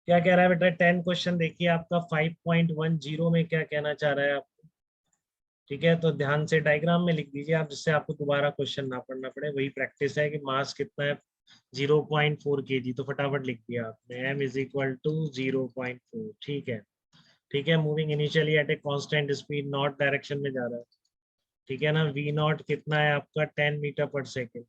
क्या कह रहा है बेटा? 10 क्वेश्चन देखिए आपका 5.10 में क्या कहना चाह रहा है आप? ठीक है, तो ध्यान से डायग्राम में लिख दीजिए आप, जिससे आपको दोबारा क्वेश्चन ना पढ़ना पड़े। वही प्रैक्टिस है कि मास कितना है, 0.4 kg। तो फटाफट लिख दिया आपने, m इज इक्वल टू 0.4। ठीक है। ठीक है, moving initially at a constant speed, not direction में जा रहा है। ठीक है ना। v नॉट कितना है आपका? 10 मीटर पर सेकेंड।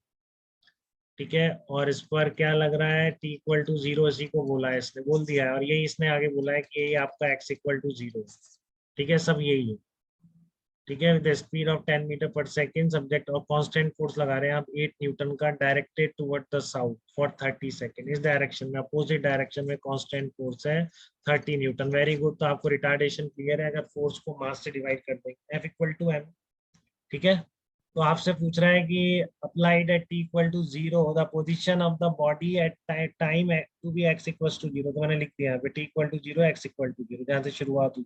ठीक है, और इस पर क्या लग रहा है? t इक्वल टू 0, इसी को बोला है, इसने बोल दिया है। और यही इसने आगे बोला है कि ये आपका x इक्वल टू 0। ठीक है, सब यही है। ठीक है, with speed of 10 metre per second, subject और कांस्टेंट फोर्स लगा रहे हैं आप 8 न्यूटन का, directed toward the south for 30 second. इस डायरेक्शन में, अपोजिट डायरेक्शन में कांस्टेंट फोर्स है 30 न्यूटन। Very good. तो आपको रिटार्डेशन क्लियर है अगर फोर्स को मास से डिवाइड कर देंगे, F इक्वल टू m। ठीक है, तो आपसे पूछ रहा है कि applied at t equal to 0 the position of the body at time to be x equal to 0। तो मैंने लिख दिया है t equal to 0, x equal to 0, जहाँ से शुरुआत हुई।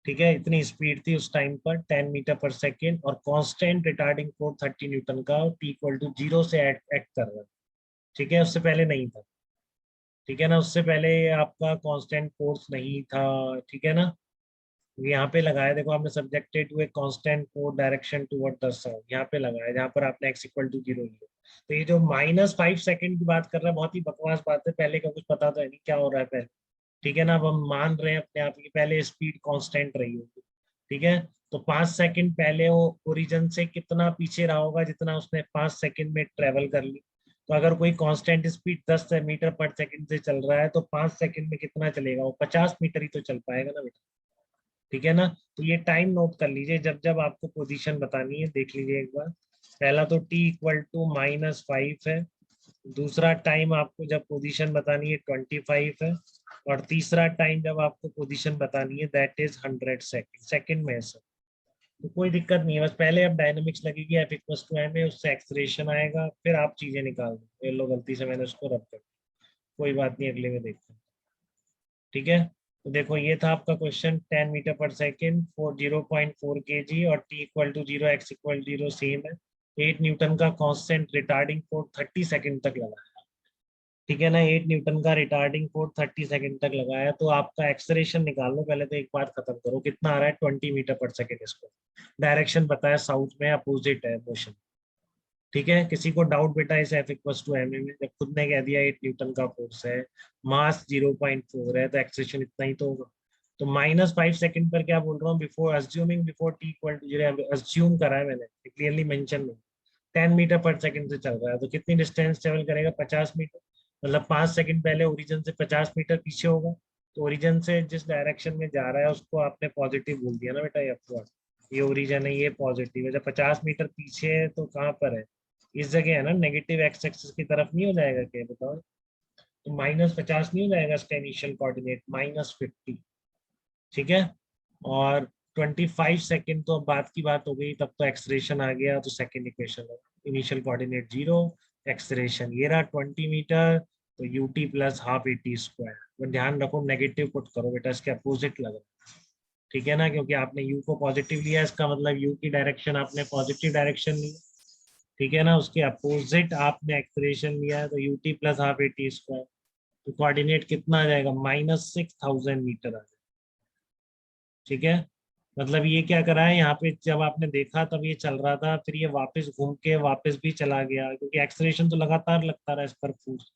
ठीक है, इतनी स्पीड थी उस टाइम पर 10 मीटर पर सेकेंड, और कांस्टेंट रिटार्डिंग फोर्स 30 न्यूटन का, टी इक्वल टू 0 से एक्ट कर रहा है। ठीक है, उससे पहले नहीं था। ठीक है ना, उससे पहले आपका कांस्टेंट फोर्स नहीं था। ठीक है ना। यहाँ पे लगाया, देखो आपने subjected to a constant force direction toward the south, यहाँ पे लगाया जहाँ पर आपने x इक्वल टू 0 लिया। तो ये जो -5 सेकंड की बात कर रहा है, बहुत ही बकवास बात है। पहले का कुछ पता तो है नहीं क्या हो रहा है पहले। ठीक है ना, अब हम मान रहे हैं अपने आप की पहले स्पीड कांस्टेंट रही होगी। ठीक है, तो 5 सेकंड पहले वो ओरिजिन से कितना पीछे रहा होगा, जितना उसने 5 सेकंड में ट्रेवल कर ली। तो अगर कोई कांस्टेंट स्पीड 10 मीटर पर सेकंड से चल रहा है, तो 5 सेकंड में कितना चलेगा? वो 50 मीटर ही तो चल पाएगा ना बेटा। ठीक है ना। तो ये टाइम नोट कर लीजिए, जब जब आपको पोजीशन बतानी है देख लीजिए एक बार। पहला तो t इक्वल टू -5 है। दूसरा टाइम आपको जब पोजीशन बतानी है 25 है। और तीसरा टाइम जब आपको पोजीशन बतानी है दैट इज 100 सेकेंड। सेकेंड में है सर। तो कोई दिक्कत नहीं है, बस पहले अब डायनेमिक्स लगेगी, एफ इक्वल टू एम है, उससे एक्सलेरेशन आएगा, फिर आप चीजें निकाल दो। ये लो, गलती से मैंने उसको रब कर, कोई बात नहीं, अगले में देखते हैं। ठीक है, तो देखो ये था आपका question. 10 metre per second for 0.4 kg और t equal to 0, x equal 0 same है। 8 न्यूटन का कांस्टेंट रिटार्डिंग फोर्स 30 सेकेंड तक लगाया। ठीक है ना, 8 न्यूटन का रिटार्डिंग फोर्स 30 सेकेंड तक लगाया। तो आपका एक्सलेरेशन निकाल लो पहले, तो एक बार खत्म करो, कितना आ रहा है? 20 मीटर पर सेकेंड। इसको डायरेक्शन बताया साउथ में, अपोजिट है मोशन। ठीक है, किसी को डाउट बेटा इस एफ इक्वल टू एम में? जब खुद ने कह दिया 8 न्यूटन का फोर्स है, मास 0.4 है, तो एक्सेलेरेशन इतना ही तो होगा। तो -5 सेकंड पर क्या बोल रहा हूँ? Before assuming before T equal to 0, assume करा है मैंने, क्लियरली मेंशन नहीं। 10 मीटर पर सेकंड से चल रहा है, तो कितनी डिस्टेंस ट्रेवल करेगा? 50 मीटर। मतलब 5 सेकंड पहले ओरिजिन से 50 मीटर पीछे होगा। तो ओरिजिन से जिस डायरेक्शन में जा रहा है उसको आपने पॉजिटिव बोल दिया ना बेटा, ये अपवर्ड। ये ओरिजिन है, ये पॉजिटिव है। जब 50 मीटर पीछे है तो कहाँ पर है? इस जगह है ना, नेगेटिव एक्स एक्सिस की तरफ नहीं हो जाएगा क्या बताओ? तो -50 नहीं हो जाएगा इसका इनिशियल कोऑर्डिनेट? -50। ठीक है, और 25 सेकेंड तो अब बात की बात हो गई, तब तो एक्सलेरेशन आ गया। तो सेकेंड इक्वेशन है, इनिशियल कोऑर्डिनेट 0, एक्सलेरेशन ये रहा 20 मीटर। तो UT plus half eighty square. तो ध्यान रखो, नेगेटिव पुट करो बेटा, इसके अपोजिट लग रहा है। ठीक है ना, क्योंकि आपने यू को पॉजिटिव लिया, इसका मतलब यू की डायरेक्शन आपने पॉजिटिव डायरेक्शन ली। ठीक है ना, उसके अपोजिट आपने एक्सलेरेशन लिया है, तो UT plus half eighty square. तो कोऑर्डिनेट कितना आ जाएगा? -6000 मीटर आ जाएगा। ठीक है, मतलब ये क्या करा है यहाँ पे, जब आपने देखा तब ये चल रहा था, फिर ये वापस घूम के वापस भी चला गया, क्योंकि एक्सलेरेशन तो लगातार लगता रहा इस पर फोर्स।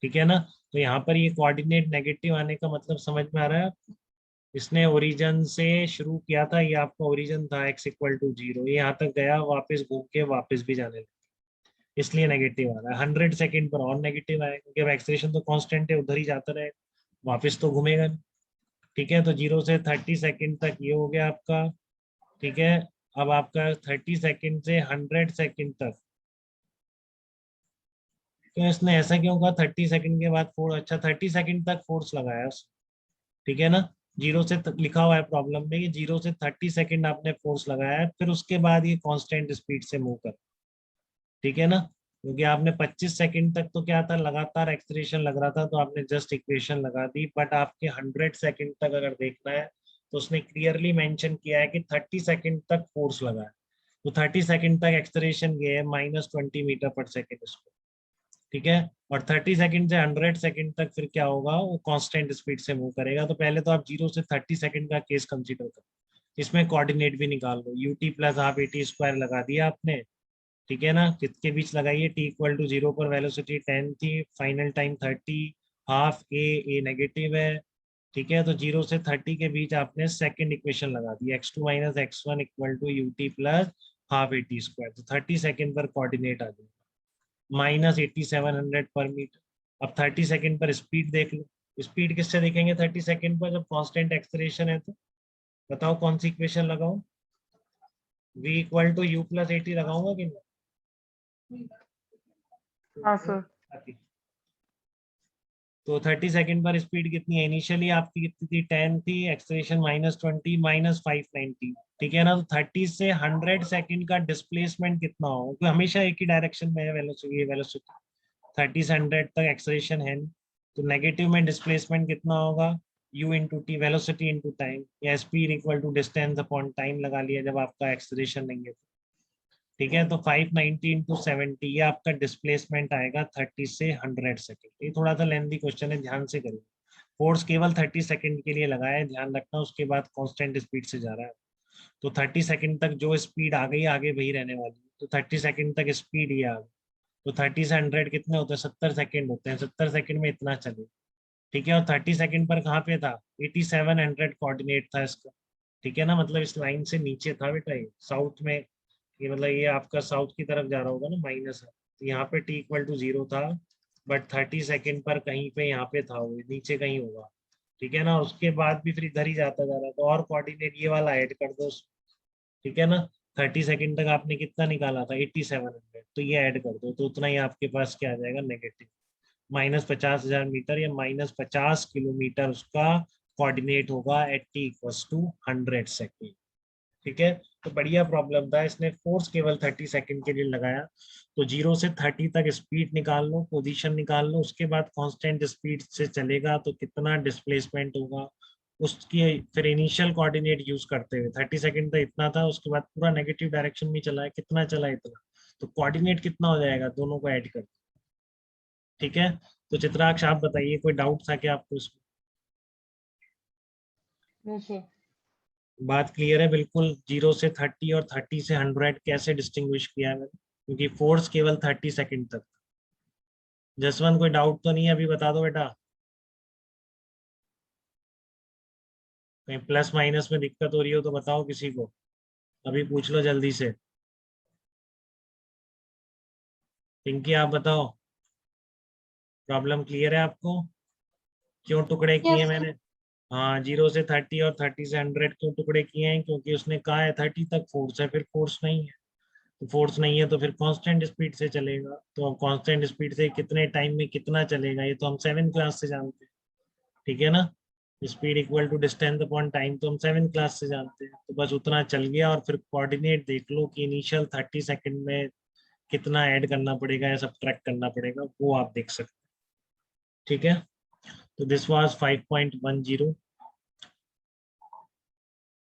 ठीक है ना, तो यहाँ पर ये कोऑर्डिनेट नेगेटिव आने का मतलब समझ में आ रहा है? इसने ओरिजिन से शुरू किया था, ये आपका ओरिजिन था x इक्वल टू 0, ये यहाँ तक गया, वापस घूम के वापस भी जाने लगा, इसलिए नेगेटिव आ रहा है। 100 सेकेंड पर और नेगेटिव आएगा, क्योंकि अब एक्सलेरेशन तो कांस्टेंट है, उधर ही जाता रहेगा, वापस तो घूमेगा नहीं। ठीक है, तो 0 से 30 सेकेंड तक ये हो गया आपका। ठीक है, अब आपका 30 सेकेंड से 100 सेकेंड तक, क्यों इसने ऐसा क्यों कहा 30 सेकेंड के बाद फोर्स? अच्छा, 30 सेकेंड तक फोर्स लगाया उसने। ठीक है ना, जीरो से लिखा हुआ है प्रॉब्लम में, ये 0 से 30 सेकेंड आपने फोर्स लगाया है, फिर उसके बाद ये कांस्टेंट स्पीड से मूव कर। ठीक है ना, क्योंकि आपने 25 सेकेंड तक तो क्या था, लगातार एक्सलेरेशन लग रहा था, तो आपने जस्ट इक्वेशन लगा दी। बट आपके 100 सेकेंड तक अगर देखना है, तो उसने क्लियरली मेंशन किया है कि 30 सेकेंड तक फोर्स लगा है। तो 30 सेकेंड तक एक्सलेरेशन ये है -20 मीटर पर सेकेंड इसको। ठीक है। और 30 सेकंड से 100 सेकंड तक फिर क्या होगा, वो कांस्टेंट स्पीड से मूव करेगा। तो पहले तो आप 0 से 30 सेकंड का केस कंसीडर करो, इसमें कोऑर्डिनेट भी निकाल लो। ut plus half at square लगा दिया आपने, ठीक है ना। किसके बीच लगाइए, t इक्वल टू 0 पर वेलोसिटी 10 थी, फाइनल टाइम 30, हाफ ए नेगेटिव है, ठीक है। तो 0 से 30 के बीच आपने सेकंड इक्वेशन लगा दी, x2 minus x1 equal to ut plus half at square. तो 30 सेकंड पर कोऑर्डिनेट आ जाएगा -8700 पर मीटर। अब 30 सेकंड पर स्पीड देख लो। स्पीड किससे देखेंगे 30 सेकंड पर, जब कांस्टेंट एक्सेलरेशन है तो बताओ कौन सी इक्वेशन लगाओ, v equal to u plus at लगाऊंगा कि नहीं? हाँ सर। तो 30 सेकंड पर स्पीड कितनी है, इनिशियली आपकी कितनी थी 10 थी, एक्सेलरेशन -20 -590, ठीक है ना। तो 30 से 100 सेकंड का डिस्प्लेसमेंट कितना होगा, क्योंकि हमेशा एक ही डायरेक्शन में है वेलोसिटी, 30 से 100 तक एक्सेलरेशन है, तो नेगेटिव में डिस्प्लेसमेंट कितना होगा, u into T, velocity into time, या speed equal to distance upon time लगा लिया जब आपका एक्सेलरेशन नहीं है, ठीक है। तो 590 इंटू 70, ये आपका डिस्प्लेसमेंट आएगा 30 से 100 सेकंड। ये थोड़ा सा लेंथी क्वेश्चन है, ध्यान से करिए। फोर्स केवल 30 सेकंड के लिए लगाया है, ध्यान रखना, उसके बाद कांस्टेंट स्पीड से जा रहा है। तो 30 सेकंड तक जो स्पीड आ गई आगे वही रहने वाली है, तो 30 सेकंड तक स्पीड ये आ गई। तो 30 से 100 कितने होते हैं, 70 सेकंड होते हैं, 70 सेकंड में इतना चले, ठीक है। और 30 सेकंड पर कहाँ पे था, 8700 कोऑर्डिनेट था इसका, ठीक है ना। मतलब इस लाइन से नीचे था बेटा, ये साउथ में, ये मतलब ये आपका साउथ की तरफ जा रहा होगा ना, माइनस है, तो यहाँ पे t इक्वल टू 0 था, बट 30 सेकंड पर कहीं पे यहाँ पे था, वो नीचे कहीं होगा, ठीक है ना। उसके बाद भी फिर इधर ही जाता जा रहा है, तो और कोऑर्डिनेट ये वाला ऐड कर दो, ठीक है ना। 30 सेकंड तक आपने कितना निकाला था 8700, तो ये ऐड कर दो, तो उतना ही आपके पास क्या आ जाएगा, नेगेटिव -50,000 मीटर या -50 किलोमीटर उसका कोऑर्डिनेट होगा at t equals to 100 second, ठीक है। तो बढ़िया प्रॉब्लम था, इसने फोर्स केवल 30 सेकंड के लिए लगाया। तो 0 से 30 तक स्पीड निकाल लो, पोजीशन निकाल लो, उसके बाद कांस्टेंट स्पीड से चलेगा तो कितना डिस्प्लेसमेंट होगा, उसकी फिर इनिशियल कोऑर्डिनेट यूज करते हुए 30 सेकंड तक इतना था, उसके बाद पूरा नेगेटिव डायरेक्शन में चला है, कितना चला इतना, तो कोऑर्डिनेट कितना हो जाएगा, दोनों को ऐड कर, ठीक है। तो चित्राक्ष आप बताइए, कोई डाउट था क्या आपको इसमें? नहीं सर। बात क्लियर है बिल्कुल। 0 से 30 और 30 से 100 कैसे डिस्टिंग्विश किया है मैंने, क्योंकि फोर्स केवल 30 सेकंड तक। जसवंत कोई डाउट तो नहीं है, अभी बता दो बेटा, कहीं प्लस माइनस में दिक्कत हो रही हो तो बताओ किसी को, अभी पूछ लो जल्दी से। पिंकी आप बताओ, प्रॉब्लम क्लियर है आपको, क्यों टुकड़े किए यस सर। मैंने? हाँ, 0 से 30 और 30 से 100 क्यों टुकड़े किए हैं, क्योंकि उसने कहा है 30 तक फोर्स है, फिर फोर्स नहीं है, तो फोर्स नहीं है तो फिर कांस्टेंट स्पीड से चलेगा। तो अब कांस्टेंट स्पीड से कितने टाइम में कितना चलेगा, ये तो हम 7 क्लास से जानते हैं, ठीक है ना। Speed equal to distance upon time तो हम 7 क्लास से जानते हैं, तो बस उतना चल गया। और फिर कोऑर्डिनेट देख लो कि इनिशियल 30 सेकंड में कितना ऐड करना पड़ेगा या सब्ट्रैक्ट करना पड़ेगा, वो आप देख सकते हैं, ठीक है। तो दिस वाज 5.10,